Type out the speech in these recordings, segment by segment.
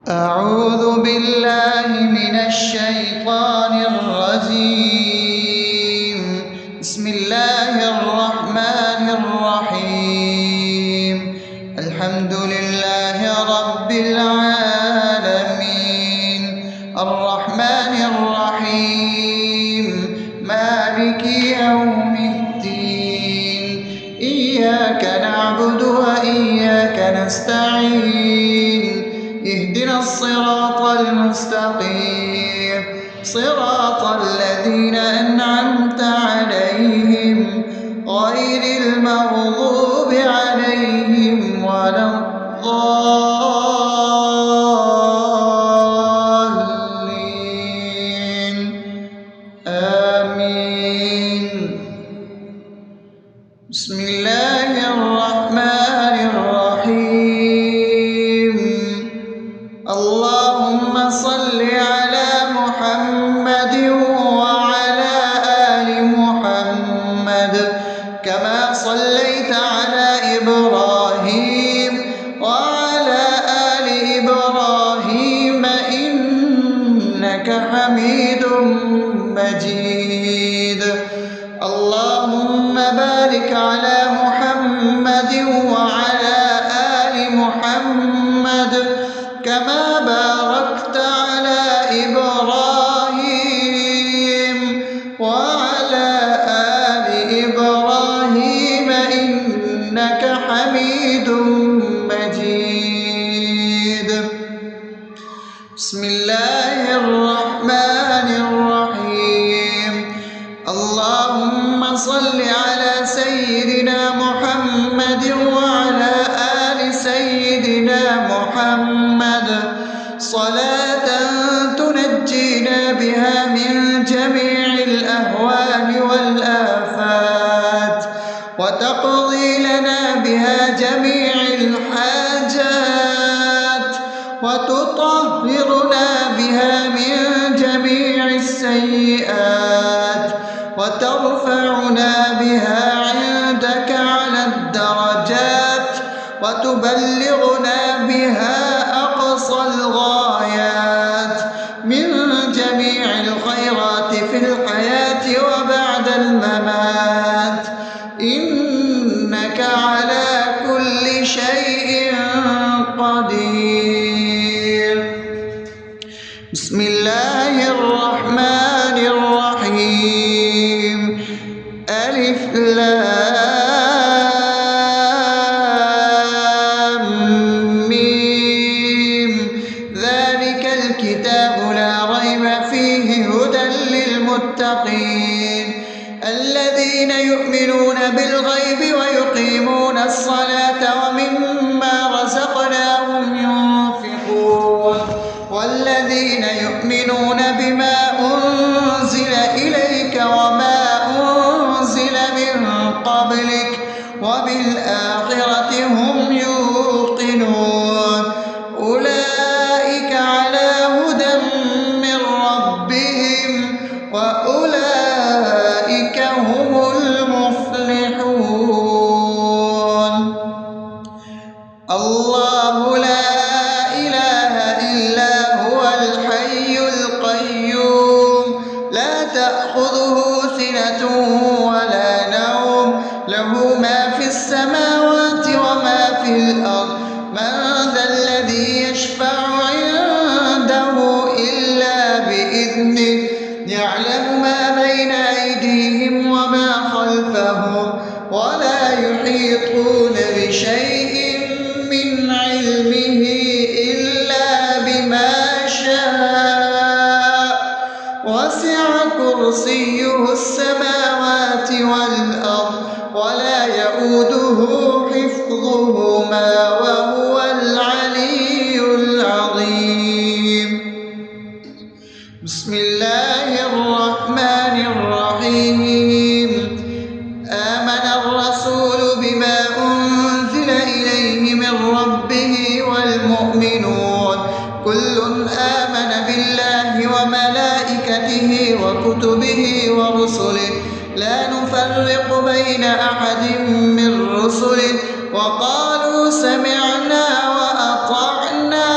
أعوذ بالله من الشيطان الرجيم. بسم الله الرحمن الرحيم. الحمد لله رب العالمين، الرحمن الرحيم، مالك يوم الدين. إياك نعبد وإياك نستعين. اهدنا الصراط المستقيم، صراط الذين أنعمت عليهم غير المغضوب عليهم ولا الضالين. آمين. بسم الله الرحمن الرحيم. اللهم صل على محمد وعلى آل محمد كما صليت على إبراهيم وعلى آل إبراهيم إنك حميد مجيد. اللهم بارك على محمد وعلى آل محمد كما باركت على إبراهيم وعلى آل إبراهيم إنك حميد مجيد. بسم الله الرحمن الرحيم. اللهم صل على سيدنا محمد وعلى آل سيدنا محمد صلاة تنجينا بها من جميع الأهوال والآفات، وتقضي لنا بها جميع الحاجات، وتطهرنا بها من جميع السيئات، وترفعنا بها عندك على الدرجات، وتبلغنا بها أقصى الغايات من جميع الخيرات في الحياة وبعد الممات، إنك على كل شيء قدير. بسم الله الرحمن الرحيم. ألف لام ميم. ذلك الكتاب لا ريب فيه هدى للمتقين الذين يؤمنون بالغيب ويقيمون الصلاة ومما رزقناهم ينفقون والذين يؤمنون بما أنزل إليك وما أنزل من قبلك وبالآخرة هم يوقنون أولئك على هدى من ربهم وأولئك هم المفلحون. الله لا إله إلا هو الحي القيوم لا تأخذه سنة ولا نوم له ما في السماوات وما في الأرض. من ذا الذي يشفع عنده إلا بإذنه يعلم ما بين أيديهم وما خلفهم ولا يحيطون بشيء من علمه إلا بما شاء وسع كرسيه السماوات والأرض ولا يؤوده حفظهما وهو العلي العظيم. بسم الله الرحمن الرحيم. آمن الرسول بما أنزل إليه من ربه والمؤمنون كل آمن بالله وملائكته وكتبه ورسله لا نفرق بين أحد من رسله وقالوا سمعنا وأطعنا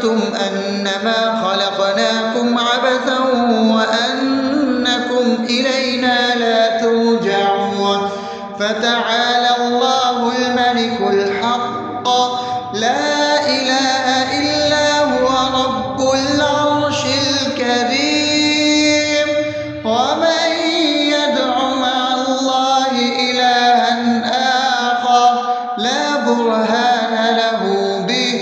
أفأمنتم أنما خلقناكم عبثا وأنكم إلينا لا ترجعون فتعالى الله الملك الحق لا إله إلا هو رب العرش الكريم ومن يدع مع الله إلها آخر لا برهان له به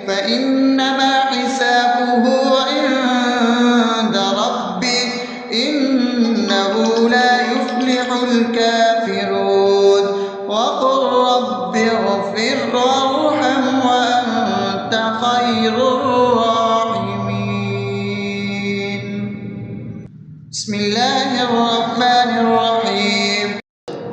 فإنما حسابه عند ربه إنه لا يفلح الكافرون وقل رب اغفر وارحم وأنت خير الراحمين. بسم الله الرحمن الرحيم.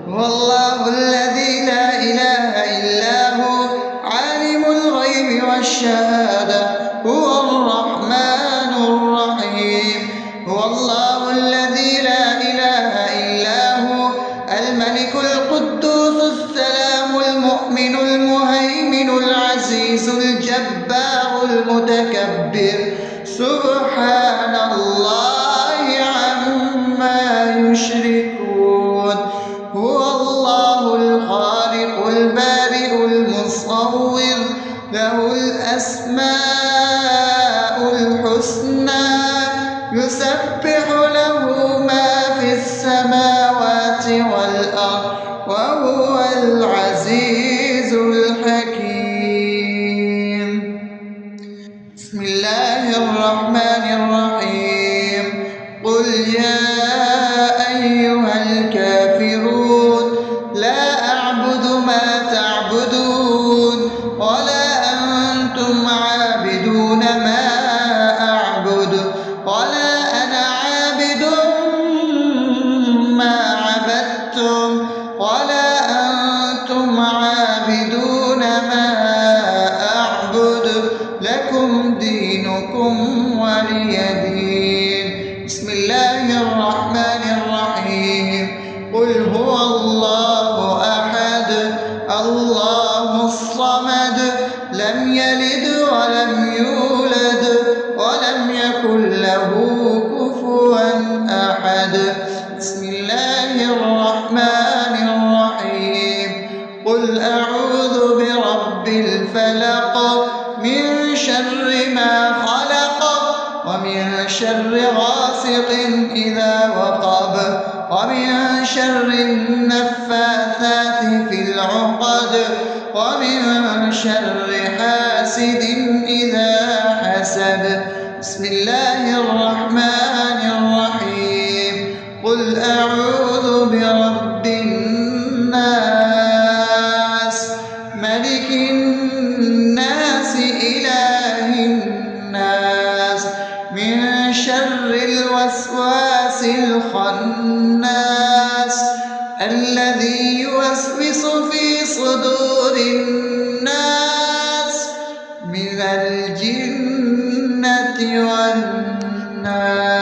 هو الله الذي لا إله إلا هو عالم الغيب والشهادة هو الرحمن الرحيم. هو الله الذي لا إله إلا هو الملك القدوس السلام المؤمن المهيمن العزيز الجبار المتكبر سبحان الله عما يشركون. هو الله الخالق البارئ المصور له الأسماء الحسنى يسبح له ما في السماوات والأرض وهو العزيز الحكيم. بسم الله الرحمن الرحيم. قل يا أيها الكافرون لا أعبد ما تعبدون ولا أنتم عابدون ما أعبد ولا أنا عابد ما عبدتم ولا أنتم عابدون ما أعبد لكم دينكم ولي دين. بسم الله الرحمن الرحيم. قل هو الله أحد الله الصمد لم يلد ولم يولد ولم يكن له كفوا أحد. بسم الله الرحمن الرحيم. قل أعوذ برب الفلق من شر ما خلق ومن شر غاسق إذا وقب ومن شر النفاثات في العقد ومن شر حاسد إذا حسد. بسم الله الرحمن الرحيم. قل أعوذ برب الناس ملك الناس إله الناس من شر الوسواس الخناس الذي يوسوس في صدور الناس من الجنة والناس.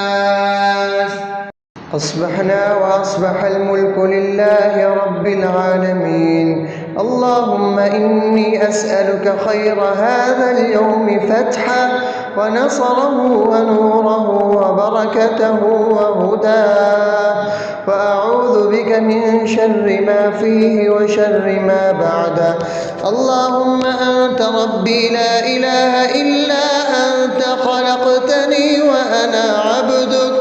أصبحنا وأصبح الملك لله رب العالمين. اللهم إني أسألك خير هذا اليوم فتحه ونصره ونوره وبركته وهداه وأعوذ بك من شر ما فيه وشر ما بعده. اللهم أنت ربي لا إله إلا أنت خلقتني وأنا عبدك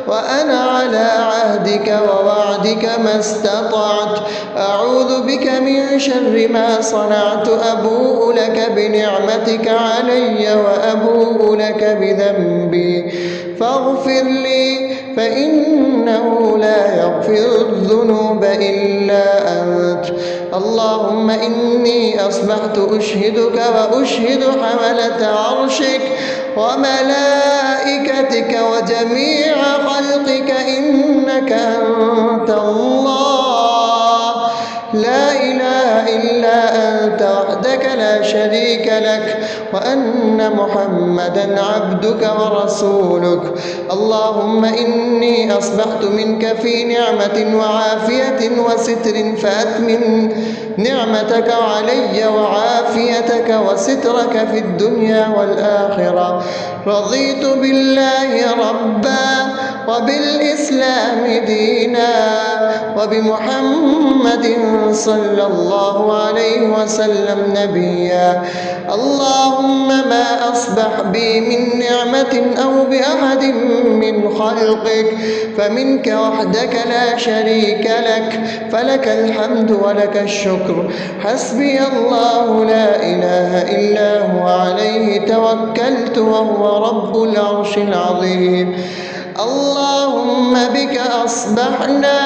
وأنا على عهدك ووعدك ما استطعت. أعوذ بك من شر ما صنعت. أبوء لك بنعمتك علي وأبوء لك بذنبي فاغفر لي فإنه لا يغفر الذنوب إلا أنت. اللهم إني أصبحت أشهدك وأشهد حملة عرشك وملائكتك وجميع خلقك إنك أنت الله لا إله إلا أنت وحدك لا شريك لك وأن محمدا عبدك ورسولك. اللهم إني أصبحت منك في نعمة وعافية وستر فأتمم نعمتك علي وعافيتك وسترك في الدنيا والآخرة. رضيت بالله ربا وبالإسلام دينا وبمحمد صلى الله عليه وسلم نبيا. اللهم ما أصبح بي من نعمة أو بأحد من خلقك فمنك وحدك لا شريك لك، فلك الحمد ولك الشكر. حسبي الله لا إله إلا هو عليه توكلت وهو رب العرش العظيم. اللهم بك أصبحنا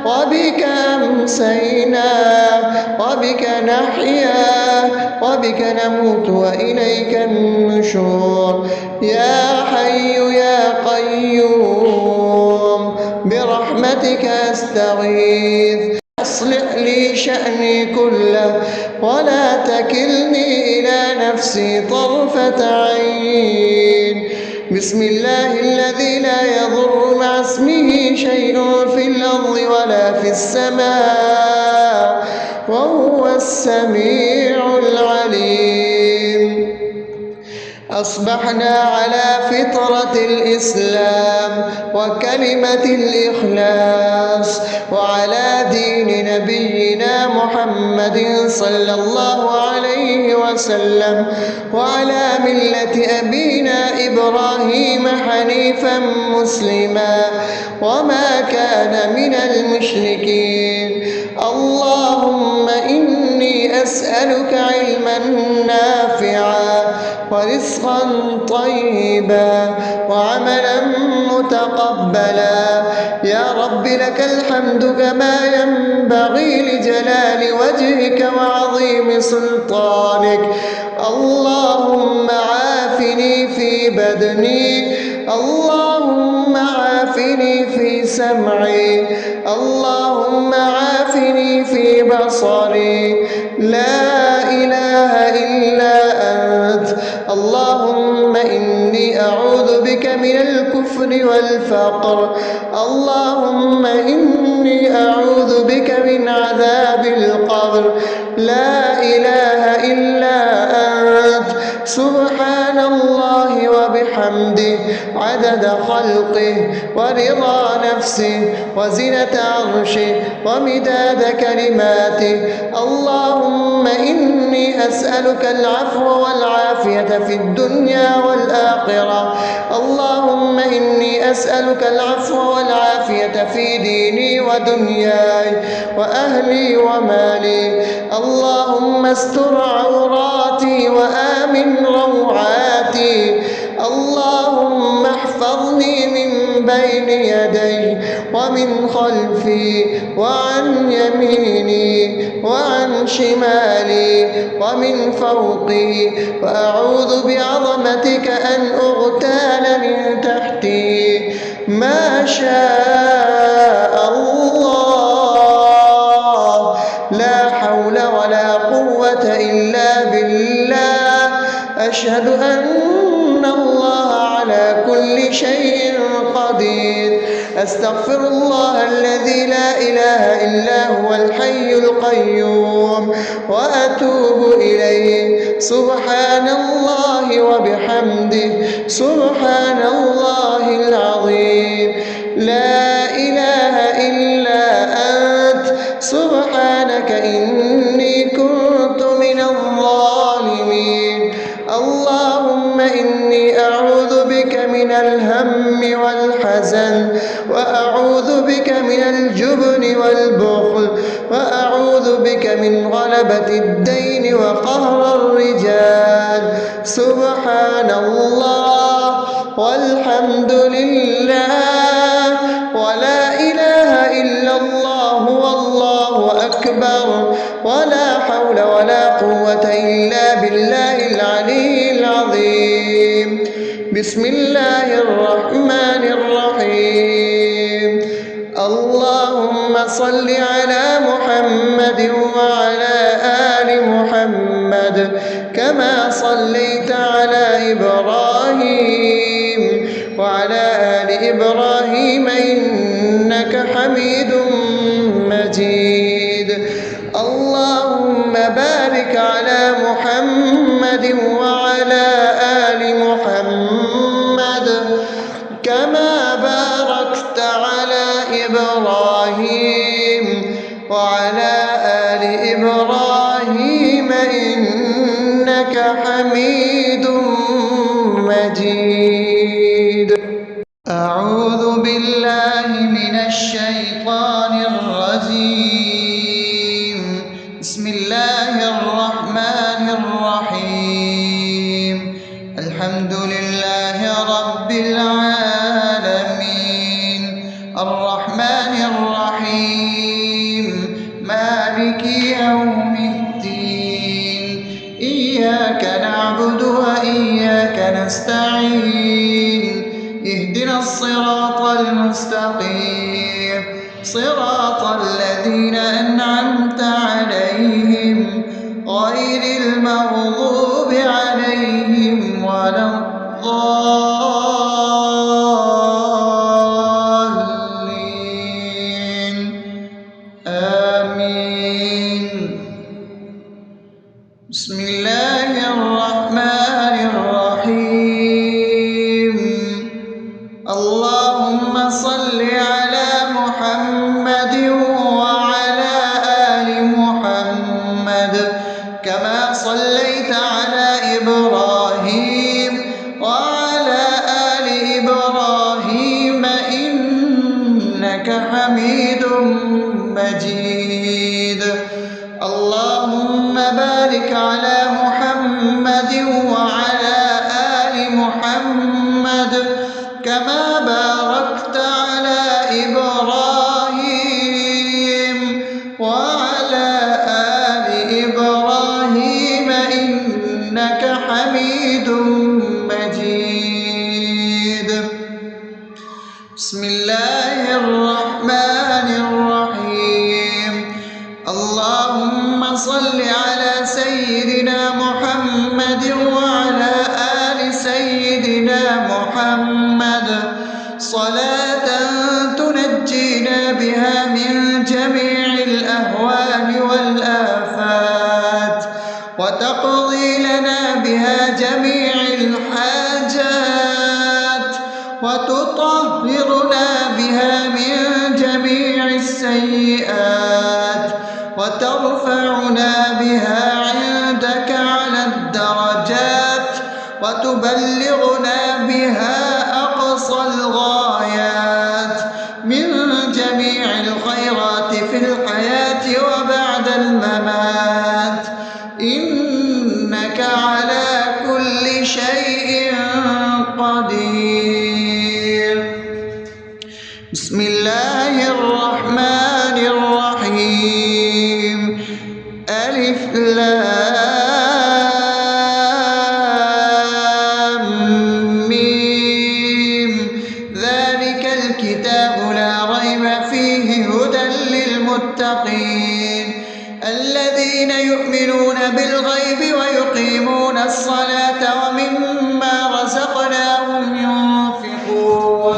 وبك أمسينا وبك نحيا وبك نموت وإليك النشور. يا حي يا قيوم برحمتك أستغيث، أصلح لي شأني كله ولا تكلني إلى نفسي طرفة عين. بسم الله الذي لا يضر مع اسمه شيء في الأرض ولا في السماء وهو السميع العليم. أصبحنا على فطرة الإسلام وكلمة الإخلاص وعلى دين نبينا محمد صلى الله عليه وسلم وعلى ملة أبينا إبراهيم حنيفا مسلما وما كان من المشركين. اللهم إني أسألك علما نافعا ورزقا طيبا وعملا متقبلا. يا رب لك الحمد كما ينبغي لجلال وجهك وعظيم سلطانك. اللهم عافني في بدني، اللهم عافني في سمعي، اللهم عافني في بصري. لا إله إلا أنت. اللهم إني أعوذ بك من الكفر والفقر. اللهم إني أعوذ بك من عذاب القبر. لا إله إلا أنت. سبحان الله وبحمده عدد خلقه ورضا نفسه وزنة عرشه ومداد كلماته. اللهم إني أسألك العفو والعافية في الدنيا والآخرة. اللهم إني أسألك العفو والعافية في ديني ودنياي وأهلي ومالي. اللهم استر عوراتي وآمن روعاتي. اللهم احفظني من بين يدي ومن خلفي وعن يميني وعن شمالي ومن فوقي، وأعوذ بعظمتك أن أغتال من تحتي. ما شاء الله، لا حول ولا قوة إلا بالله. أشهد أن الله على كل شيء قدير. أستغفر الله الذي لا إله إلا هو الحي القيوم وأتوب إليه. سبحان الله وبحمده سبحان الله العظيم. لا إله إلا أنت. سبحانك إني كنت من الظالمين. اللهم إني أعوذ بك من الهم والحزن، وأعوذ بك من الجبن والبخل، وأعوذ بك من غلبة الدين وقهر الرجال. سبحان الله والحمد لله ولا إله إلا الله والله أكبر ولا حول ولا قوة إلا بالله العلي العظيم. بسم الله الرحمن الرحيم. اللهم صل على محمد وعلى آل محمد كما صليت على إبراهيم وعلى آل إبراهيم إنك حميد مجيد. اللهم بارك على محمد وعلى آل محمد كما باركت على إبراهيم وعلى آل إبراهيم إنك حميد مجيد. أعوذ بالله من الشيطان الرجيم. بسم الله الرحمن الرحيم. الحمد لله رب العالمين الرحمن الرحيم مالك يوم الدين إياك نعبد وإياك نستعين اهدنا الصراط المستقيم صراط الذين أنعمت عليهم غير المغضوب عليهم ولا الضالين آمين. بسم الله الرحمن الرحيم. اللهم صل على محمد وعلى آل محمد كما صليت على إبراهيم وعلى آل إبراهيم إنك حميد مجيد. اللهم بارك على محمد وعلى آل محمد كما باركت على إبراهيم وعلى آل إبراهيم إنك حميد مجيد. بسم الله الرحمن الرحيم. اللهم صل على سيدنا محمد وعلى آل سيدنا محمد صلاة تنجينا بها من جميع الأهوال والآفات وتقضي لنا بها جميع الحاجات وتطهرنا بها من جميع السيئات وترفعنا بها عندك على الدرجات وتبلغنا بها أقصى الغايات من جميع الخيرات في الحياة وبعد الممات إنك على كل شيء قدير. بسم الله الرحمن الرحيم. ألف لام ميم ذلك الكتاب لا ريب فيه هدى للمتقين الذين يؤمنون بالغيب ويقيمون الصلاة ومما رزقناهم ينفقون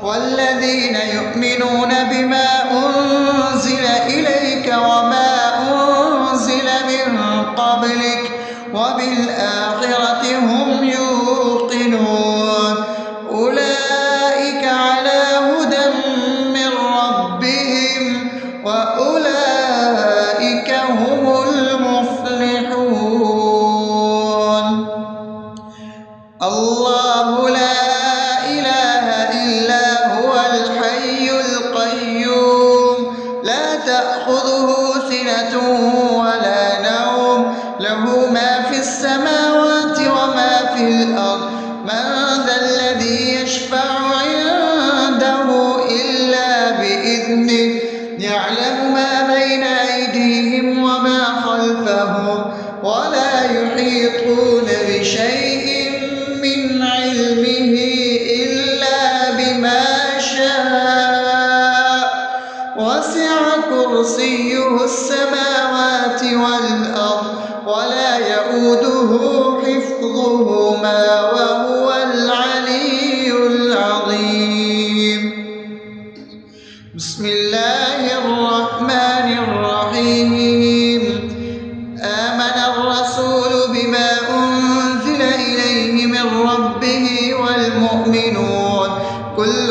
والذين يؤمنون بما أنزل إليك وما أنزل من قبلك وبالآخرة هم يوقنون أولئك على هدى من ربهم وأولئك هم المفلحون. الله لا إله إلا هو الحي القيوم لا تأخذه سنة ولا نوم له ما في السماوات وما في الأرض من ذا الذي يشفع عنده إلا بإذنه يعلم ما بين أيديهم وما خلفهم ولا يحيطون بشيء من علمه إلا بما شاء وسع كرسيه السماوات والأرض ولا يئوده يؤوده حفظهما وهو العلي العظيم. بسم الله الرحمن الرحيم. آمن الرسول بما أنزل إليه من ربه والمؤمنون كل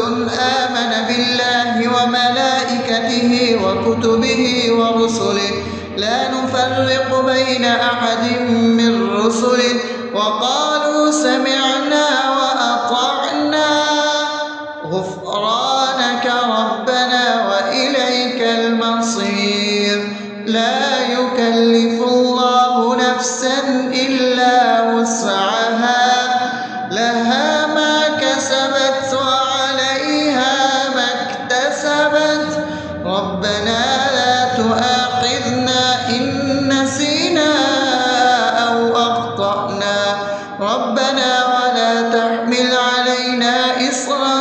آمن بالله وملائكته وكتبه ورسله لا نفرق بين أحد من رسله وقالوا سمعنا وأطعنا غفرانك ربنا وإليك المصير. لا يكلف الله نفسا إلا وسعها لها ما كسبت وعليها ما اكتسبت ربنا لا تؤاخذنا إن نسينا أو أخطأنا ربنا ولا تحمل علينا إصرا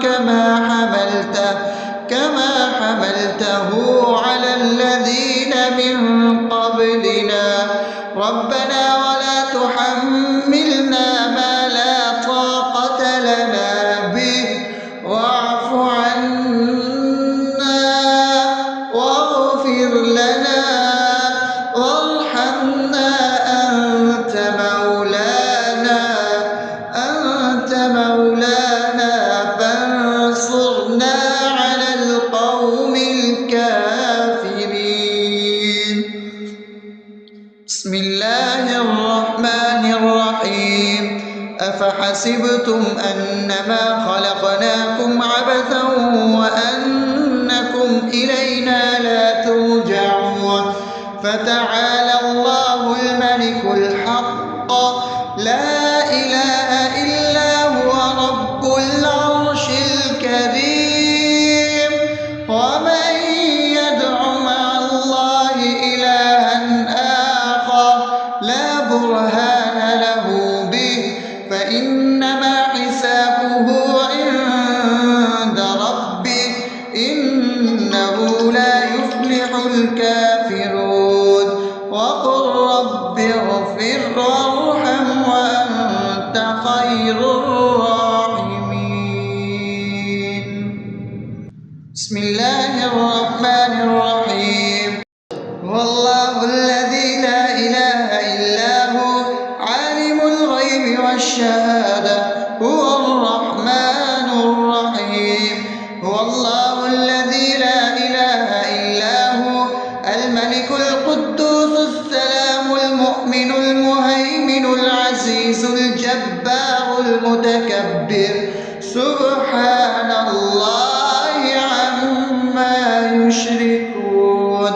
كما حملته على الذين من قبلنا ربنا ولا تحملنا ما لا طاقة لنا به واعف عنا واغفر لنا وارحمنا أنت مولانا فانصرنا على القوم الكافرين. بسم الله الرحمن الرحيم. أفحسبتم أنما خلقناكم عبثا وأنكم إلينا لا ترجعون فتعالى الله الملك الحق لا إله إلا هو رب العرش الكريم. ومن يدع مع الله إلها آخر لا برهان له به فإنما حسابه عند ربه إنه لا يفلح الكافرون. وقل رب اغفر وارحم وأنت خير الراحمين. بسم الله الرحمن الرحيم. هو الله الذي لا إله إلا هو عالم الغيب والشهادة هو الرحمن الرحيم. هو الله الذي لا إله إلا هو الملك القدوس السلام المؤمن المهيمن العزيز الجبار المتكبر سبحان الله عما يشركون.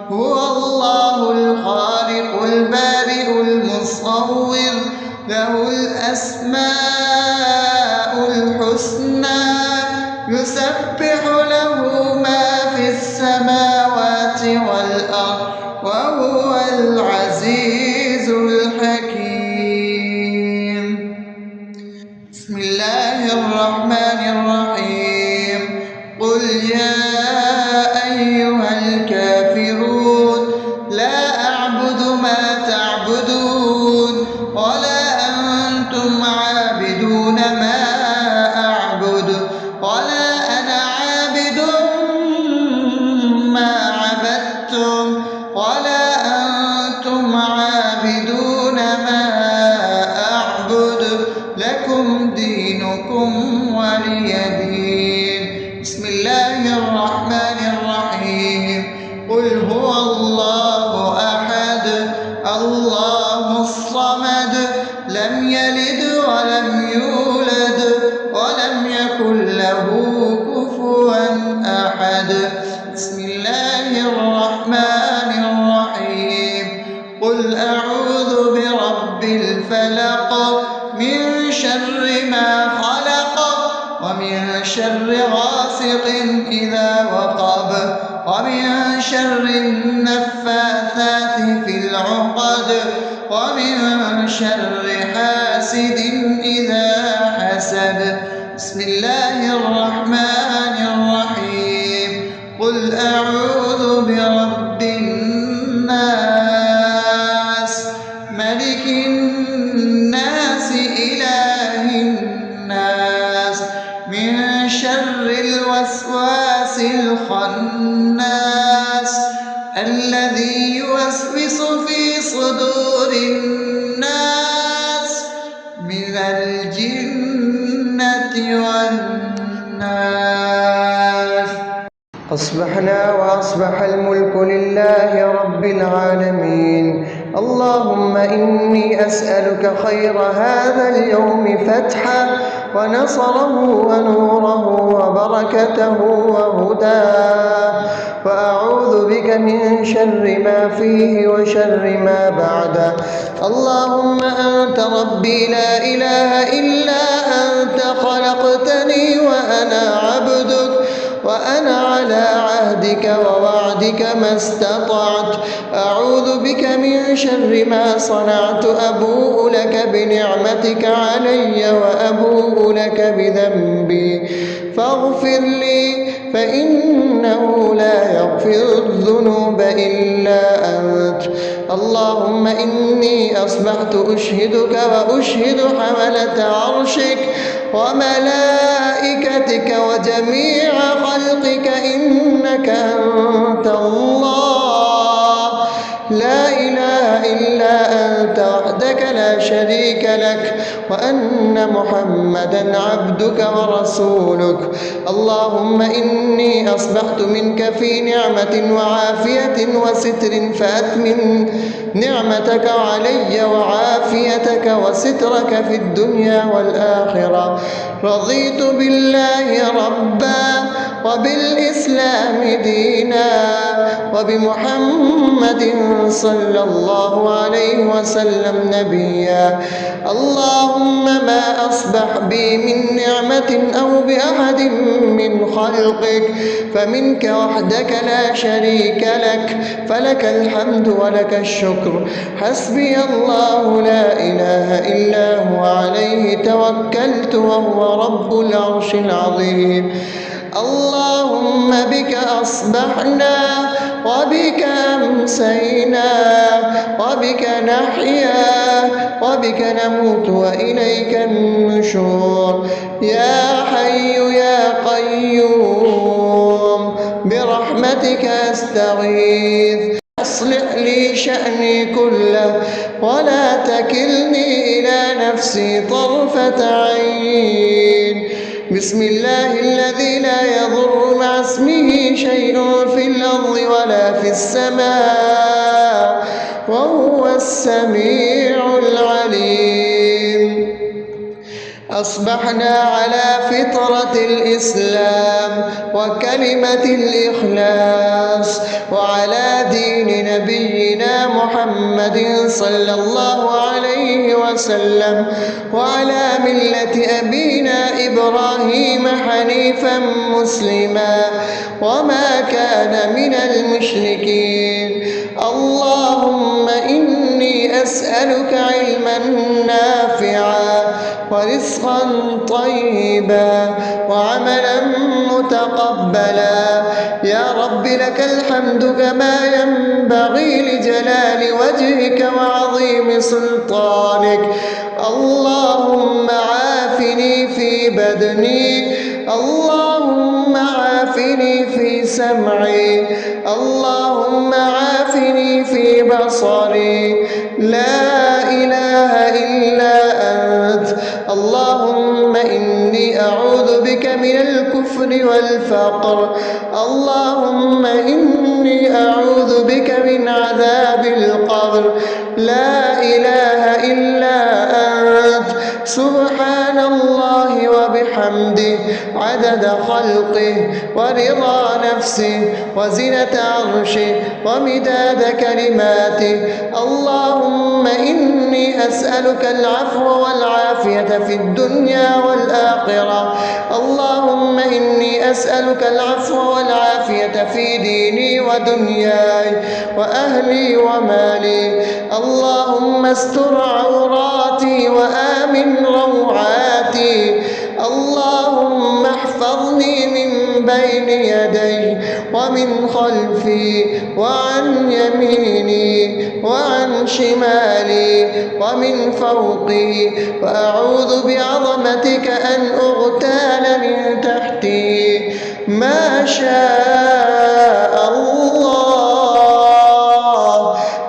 هو الله الخالق البارئ المصور له الأسماء الحسنى يسبح له ما في السماوات والأرض وهو العزيز الحكيم. بسم الله الرحمن الرحيم. قل يا أيها الكافرون لا أعبد ما تعبدون ولا أنتم عابدون ما أعبد ولا أنا عابد ما عبدتم ولا أنتم عابدون ما أعبد لكم دينكم ولي دين. بسم الله الرحمن الرحيم. قل هو الله أحد الله الصمد لم يلد ولم يولد ولم يكن له كفوا أحد. بسم الله الرحمن الرحيم. قل أعوذ برب الفلق من شر ما خلق ومن شر غاسق إذا وقب ومن شر النفاثات في العقد ومن شر حاسد إذا حسد. بسم الله الرحمن الرحيم. قل أعوذ برب الناس ملك شر الوسواس الخناس الذي يوسوس في صدور الناس من الجنة والناس. أصبحنا وأصبح الملك لله رب العالمين. اللهم إني أسألك خير هذا اليوم فتحه ونصره ونوره وبركته وهداه، وأعوذ بك من شر ما فيه وشر ما بعده. اللهم أنت ربي لا إله إلا أنت، خلقتني وأنا عبدك، وأنا على عهدك ووعدك ما استطعت. أعوذ بك من شر ما صنعت، أبوء لك بنعمتك علي وأبوء لك بذنبي، فاغفر لي فإنه لا يغفر الذنوب إلا أنت. اللهم إني أصبحت أشهدك وأشهد حملة عرشك وملائكتك وجميع خلقك إنك أنت الله، لا إله إلا أنت وحدك لا شريك لك، وأن محمدا عبدك ورسولك. اللهم إني أصبحت منك في نعمة وعافية وستر، فأتمم نعمتك علي وعافيتك وسترك في الدنيا والآخرة. رضيت بالله ربا وبالإسلام دينا وبمحمد صلى الله عليه وسلم نبيا. اللهم ما أصبح بي من نعمة أو بأحد من خلقك فمنك وحدك لا شريك لك، فلك الحمد ولك الشكر. حسبي الله لا إله إلا هو، عليه توكلت وهو رب العرش العظيم. اللهم بك أصبحنا وبك أمسينا وبك نحيا وبك نموت وإليك النشور. يا حي يا قيوم برحمتك أستغيث، أصلح لي شأني كله ولا تكلني إلى نفسي طرفة عين. بسم الله الذي لا يضر مع اسمه شيء في الأرض ولا في السماء وهو السميع العليم. أصبحنا على فطرة الإسلام وكلمة الإخلاص وعلى دين نبينا محمد صلى الله عليه وسلم وعلى ملة أبينا إبراهيم حنيفا مسلما وما كان من المشركين. اللهم إني أسألك علما نافعا ورزقا طيبا وعملا متقبلا. يا رب لك الحمد كما ينبغي لجلال وجهك وعظيم سلطانك. اللهم عافني في بدني، اللهم عافني في سمعي، اللهم عافني في بصري. لا إله إلا أنت. اللهم إني أعوذ بك من الكفر والفقر. اللهم إني أعوذ بك من عذاب القبر. لا إله إلا أنت. سبحان الله وبحمده عدد خلقه ورضا نفسه وزنة عرشه ومداد كلماته. اللهم إني أسألك العفو والعافية في الدنيا والآخرة. اللهم إني أسألك العفو والعافية في ديني ودنياي وأهلي ومالي. اللهم استر عوراتي وآمن روعاتي. اللهم احفظني من بين يدي ومن خلفي وعن يميني وعن شمالي ومن فوقي، وأعوذ بعظمتك أن أغتال من تحتي. ما شاء الله،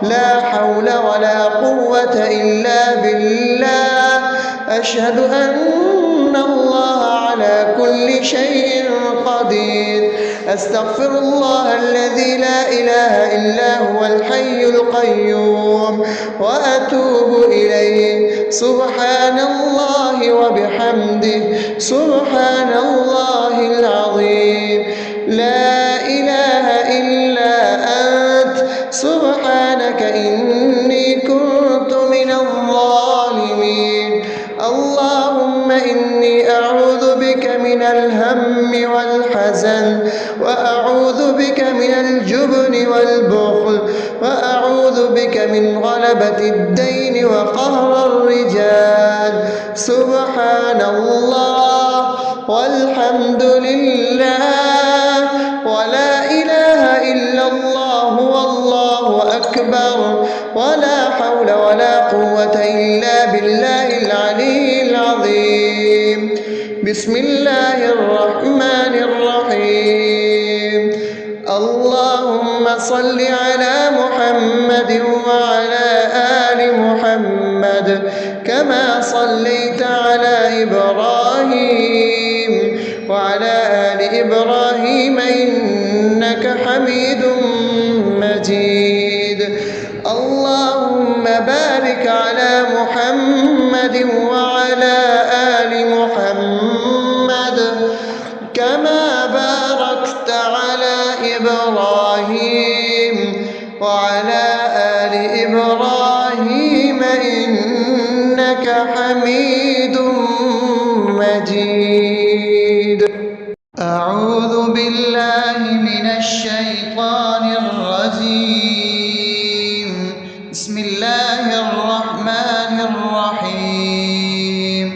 لا حول ولا قوة إلا بالله. أشهد أن الله على كل شيء قدير. أستغفر الله الذي لا إله إلا هو الحي القيوم وأتوب إليه. سبحان الله وبحمده، سبحان الله العظيم. لا إله إلا أنت، سبحانك إني كنت من الظالمين. اللهم إني أعوذ بك من الهم والحزن، وأعوذ بك من الجبن والبخل، وأعوذ بك من غلبة الدين وقهر الرجال. سبحان الله والحمد لله ولا إله إلا الله والله أكبر، ولا حول ولا قوة إلا بالله العلي العظيم. بسم الله الرحمن الرحيم. اللهم صل على محمد وعلى آل محمد كما صليت على إبراهيم وعلى آل إبراهيم إنك حميد مجيد. اللهم بارك على محمد وعلى آل محمد كما باركت على إبراهيم وعلى آل إبراهيم إنك حميد مجيد. أعوذ بالله من الشيطان الرجيم. بسم الله الرحمن الرحيم.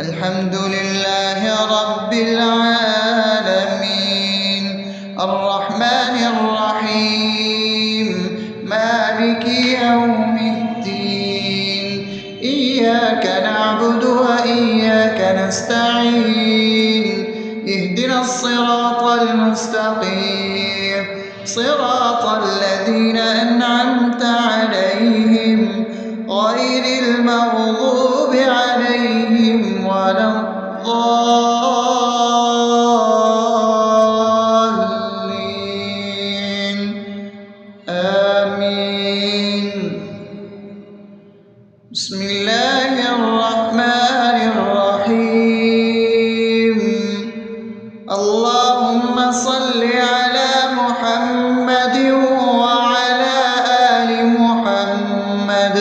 الحمد لله رب العالمين، الرحمن الرحيم، مالك يوم الدين. إياك نعبد وإياك نستعين. اهدنا الصراط المستقيم، صراط الذين أنعمت عليهم غير المغضوب عليهم ولا الضالين. آمين. بسم الله الرحمن الرحيم. اللهم صل على محمد وعلى آل محمد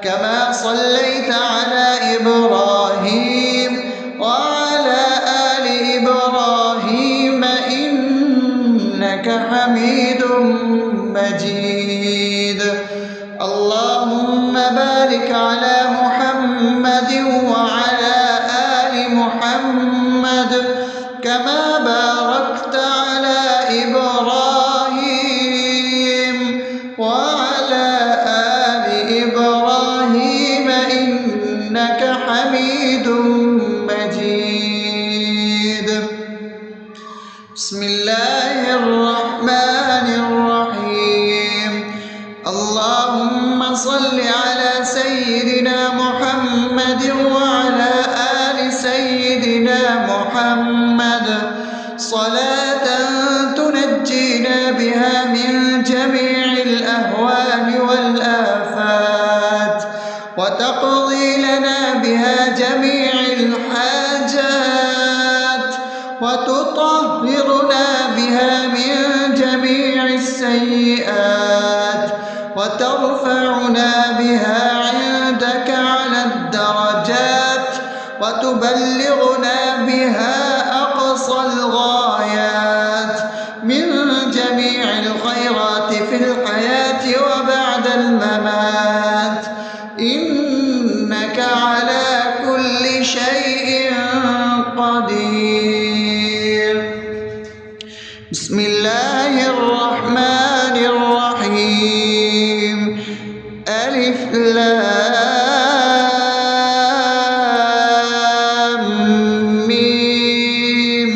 كما صليت على إبراهيم وعلى آل إبراهيم إنك حميد مجيد. اللهم بارك على محمد وعلى آل محمد كما باركت على إبراهيم وعلى آل إبراهيم إنك حميد مجيد. بسم الله الرحمن الرحيم. اللهم صل على سيدنا محمد وعلى آل سيدنا محمد صلاة تنجينا بها من جميع الأهوال والآفات، وتقضي لنا بها جميع الحاجات، وتطهرنا بها من جميع السيئات، وترفعنا بها عندك على الدرجات، وتبلغنا بها أقصى الغايات من جميع الخيرات في الحياة وبعد الممات. إنك على كل شيء قدير. بسم الله الرحمن الرحيم ألف لام ميم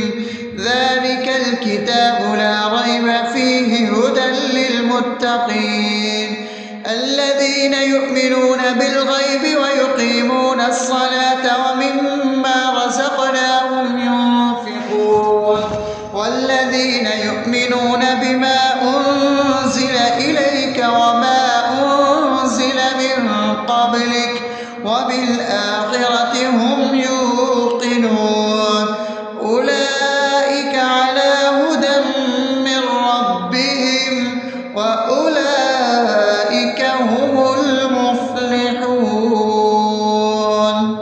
ذلك الكتاب لا ريب فيه هدى للمتقين الذين يؤمنون بالغيب ويقيمون الصلاة ومما رزقناهم ينفقون والذين يؤمنون بما أنزل إليك وما أنزل من قبلك وبالآخرة هم يوقنون أولئك على هدى من ربهم وأولئك هم المفلحون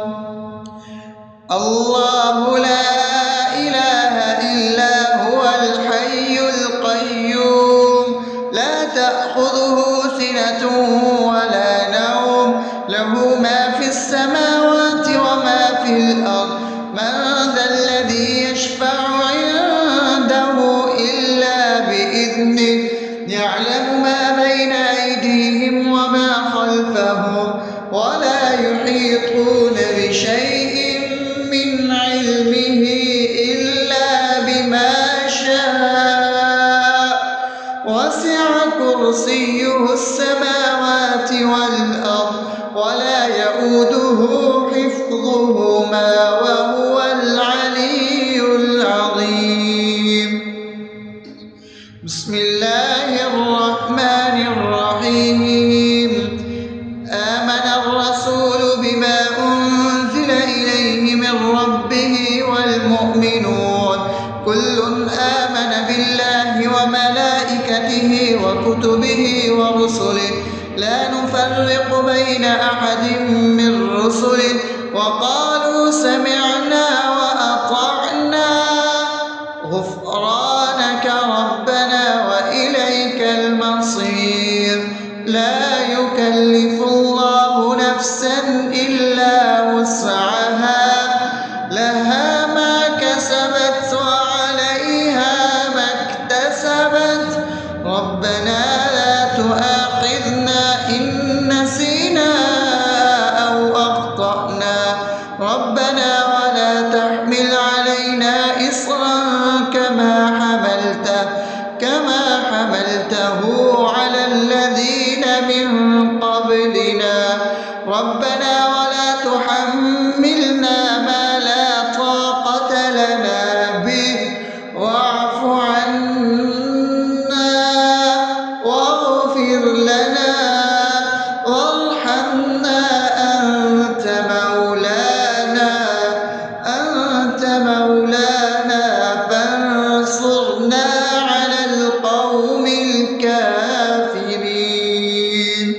الله لا إله إلا هو الحي القيوم لا تأخذه سنة ولا نوم له ما في السماوات وما في الأرض من ذا الذي يشفع عنده إلا بإذنه يعلم ما بين أيديهم وما خلفهم ولا يحيطون بشيء من علمه إلا بما شاء وسع كرسيه السماوات والأرض ولا يؤوده حفظهما وهو العلي العظيم بسم الله الرحمن الرحيم آمن الرسول بما أنزل إليه من ربه والمؤمنون كل آمن بالله وملائكته وكتبه ورسله لا نفرق بين أحد من رسله وقالوا سمعنا وأطعنا غفرانك ربنا وإليك المصير لا يكلف الله نفسا إلا وسعها لها ما كسبت وعليها ما اكتسبت ربنا لا تؤاخذنا إن نسينا أو أخطأنا ربنا ولا تحمل علينا إصرا كما حملته على الذين من قبلنا ربنا ولا تحملنا ما لا طاقة لنا به واعف عنا واغفر لنا وارحمنا أنت مولانا فانصرنا على القوم الكافرين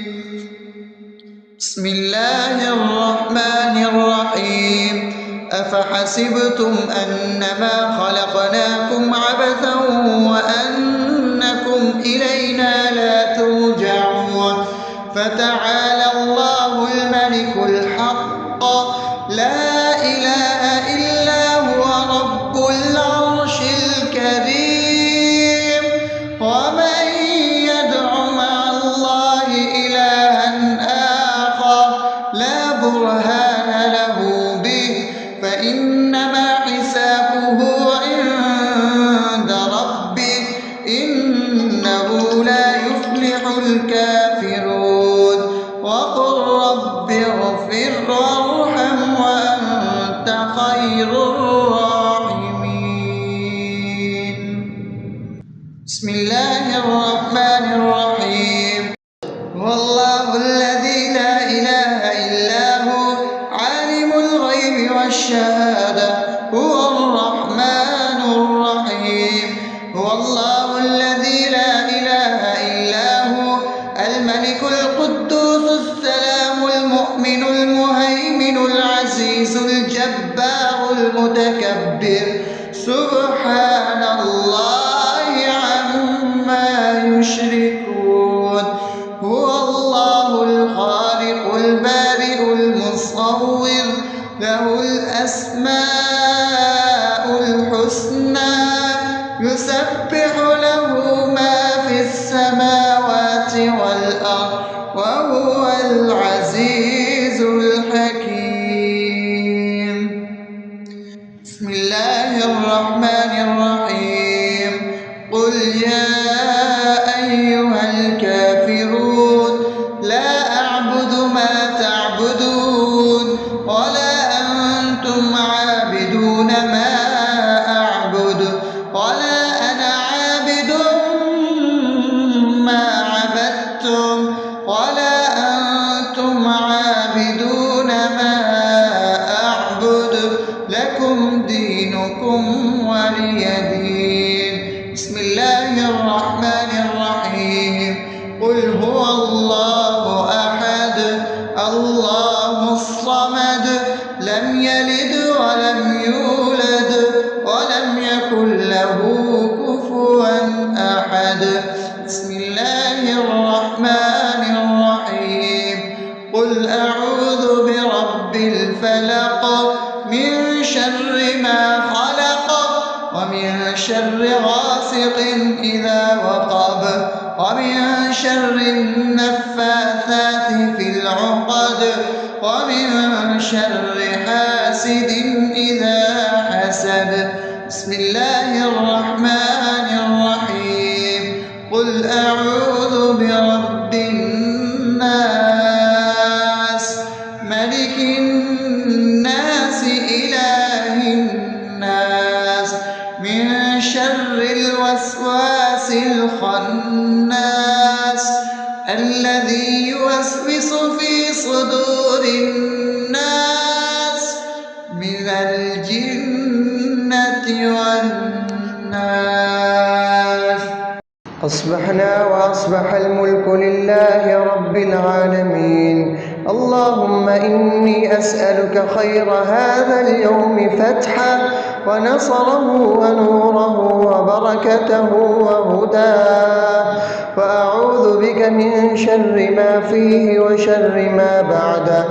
بسم الله الرحمن الرحيم أفحسبتم أنما خلقناكم عبثا وأنكم إلينا لا ترجعون فتعالى الله الملك الحق لا إله إلا هو رب العرش الكريم ومن يدع مع الله إلها آخر لا برهان له به فإنما حسابه عند ربه إنه لا يفلح الكافرون وقل رب اغفر وارحم وأنت خير الراحمين بسم الله الرحمن الرحيم هو الله الذي لا إله إلا هو عالم الغيب والشهادة هو الرحمن الرحيم هو الله الذي لا إله إلا هو الملك القدوس السلام المؤمن المهيمن العزيز الجبار المتكبر سبحان الله عما يشركون هو الله الخالق البارئ المصور له الأسماء الحسنى يسبح له ما في السماوات والأرض وهو العزيز الحكيم. بسم الله الرحمن الرحيم. قل يا أيها الكافرون لا أعبد ما تعبدون ولا أنتم عابدون ما أعبد ولا أنا عابد ما عبدتم ولا أنتم عابدون ما أعبد لكم دينكم ولي دين. بسم الله الرحمن الرحيم. قل هو الله أحد الله الصمد لم يلد ولم يولد ولم يكن له كفوا أحد. بسم الله الرحمن الرحيم. قل أعوذ برب الفلق من شر ما خلق ومن شر غاسق إذا وقب ومن شر النفاثات في العقد ومن شر حاسد إذا حسد. بسم الله الرحمن الرحيم. قل أعوذ برب الناس ملك الناس إله الناس من شر الوسواس الخناس الذي يوسوس في صدور الناس من الجنة والناس. أصبحنا وأصبح الملك لله رب العالمين. اللهم إني أسألك خير هذا اليوم فتحه ونصره ونوره وبركته وهداه، وأعوذ بك من شر ما فيه وشر ما بعده.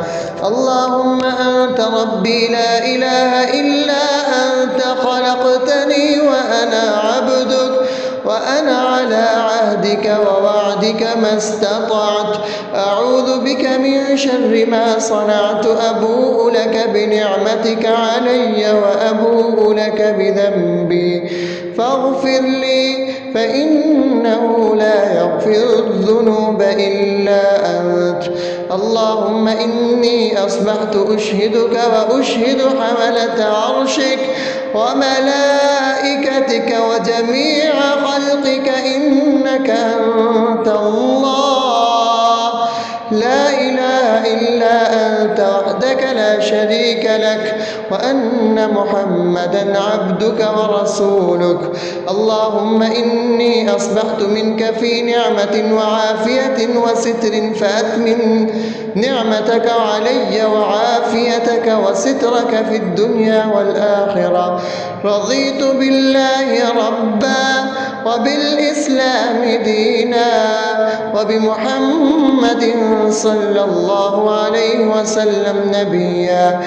اللهم أنت ربي لا إله إلا أنت خلقتني وأنا عبدك وأنا على عهدك ووعدك ما استطعت. أعوذ بك من شر ما صنعت. أبوء لك بنعمتك علي وأبوء لك بذنبي فاغفر لي فإنه لا يغفر الذنوب إلا أنت. اللهم إني أصبحت أشهدك وأشهد حملة عرشك وملائكتك وجميع خلقك إنك أنت الله لا إله إلا أنت وحدك لا شريك لك، وأن محمدا عبدك ورسولك. اللهم إني أصبحت منك في نعمة وعافية وستر فأتمن نعمتك علي وعافيتك وسترك في الدنيا والآخرة. رضيت بالله ربا وبالإسلام دينا وبمحمد صلى الله عليه وسلم نبيا.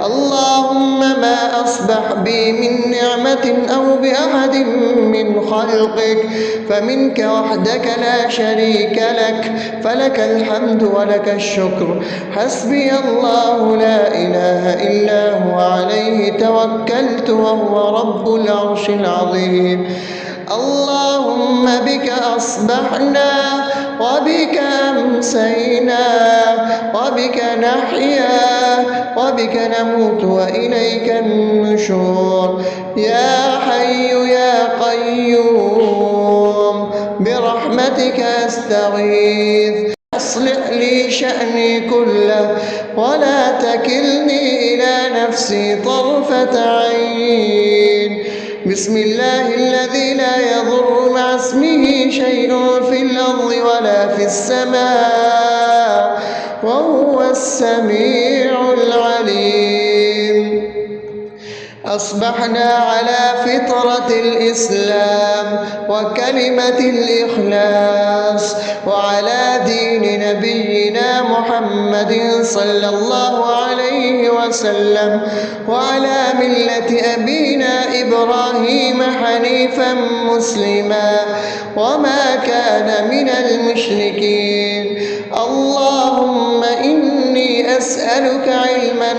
اللهم ما أصبح بي من نعمة أو بأحد من خلقك فمنك وحدك لا شريك لك، فلك الحمد ولك الشكر. حسبي الله لا إله إلا هو عليه توكلت وهو رب العرش العظيم. اللهم بك أصبحنا وبك أمسينا وبك نحيا وبك نموت وإليك النشور. يا حي يا قيوم برحمتك أستغيث. أصلح لي شأني كله ولا تكلني إلى نفسي طرفة عين. بسم الله الذي لا يضر مع اسمه شيء في الأرض ولا في السماء وهو السميع العليم. أصبحنا على فطرة الإسلام وكلمة الإخلاص وعلى دين نبينا محمد صلى الله عليه وسلم وعلى ملة أبينا إبراهيم حنيفا حنيفا مسلما وما كان من المشركين. اللهم إني أسألك علما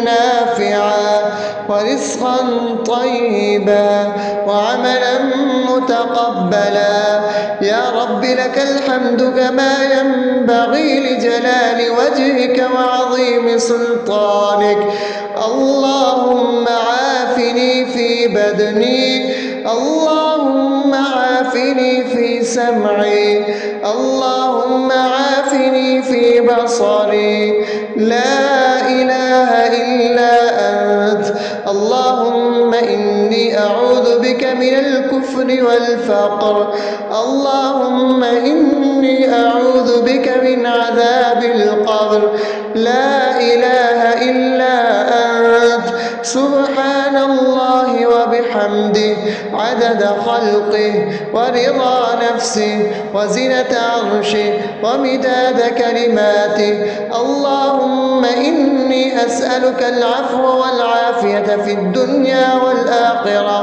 نافعا ورزقا طيبا وعملا متقبلا. يا رب لك الحمد كما ينبغي لجلال وجهك وعظيم سلطانك. اللهم عافني في بدني، اللهم عافني في سمعي، اللهم عافني في بصري. لا إله إلا أنت. اللهم إني أعوذ بك من الكفر والفقر. اللهم إني أعوذ بك من عذاب القبر. لا إله إلا أنت. سبحان الله وبحمده عدد خلقه ورضا نفسه وزنة عرشه ومداد كلماته. اللهم إني أسألك العفو والعافية في الدنيا والآخرة.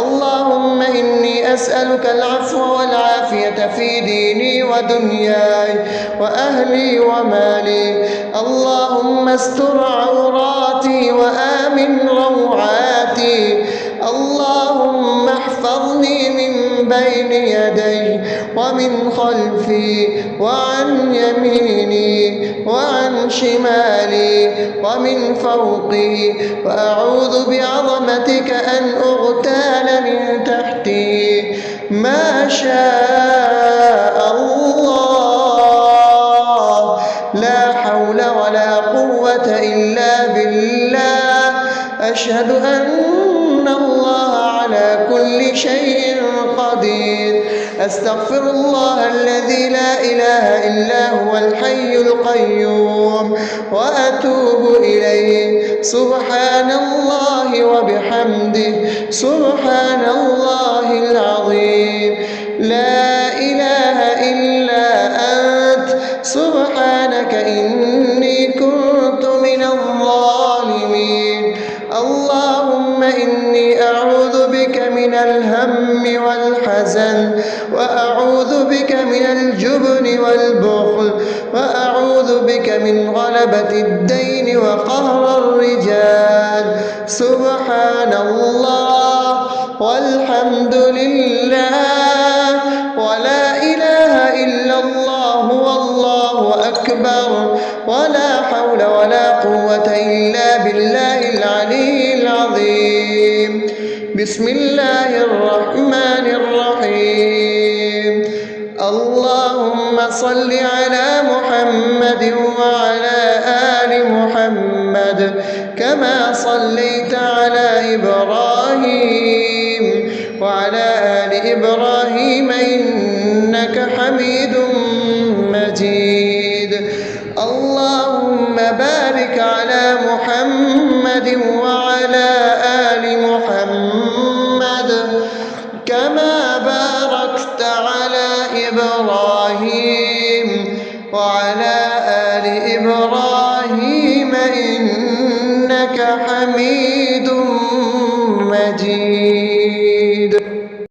اللهم إني أسألك العفو والعافية في ديني ودنياي وأهلي ومالي. اللهم استر عوراتي وآمن روعاتي. اللهم احفظني من بين يدي ومن خلفي وعن يميني وعن شمالي ومن فوقي، وأعوذ بعظمتك أن أغتال من تحتي. ما شاء الله، لا حول ولا قوة إلا بالله. أشهد أن الله على كل شيء قدير. أستغفر الله الذي لا إله إلا هو الحي القيوم وأتوب إليه. سبحان الله وبحمده سبحان الله العظيم. لا إله إلا أنت. سبحانك إني كنت من الظالمين. اللهم إني أعوذ بك من الهم والحزن، وأعوذ بك من الجبن والبخل، وأعوذ بك من غلبة الدين وقهر الرجال. سبحان الله والحمد لله ولا إله إلا الله والله أكبر ولا حول ولا قوة إلا بالله العلي العظيم. بسم الله الرحمن الرحيم. اللهم صل على محمد وعلى آل محمد كما صليت على إبراهيم وعلى آل إبراهيم إنك حميد مجيد. اللهم بارك على محمد وعلى آل محمد كما باركت على إبراهيم وعلى آل إبراهيم إنك حميد مجيد.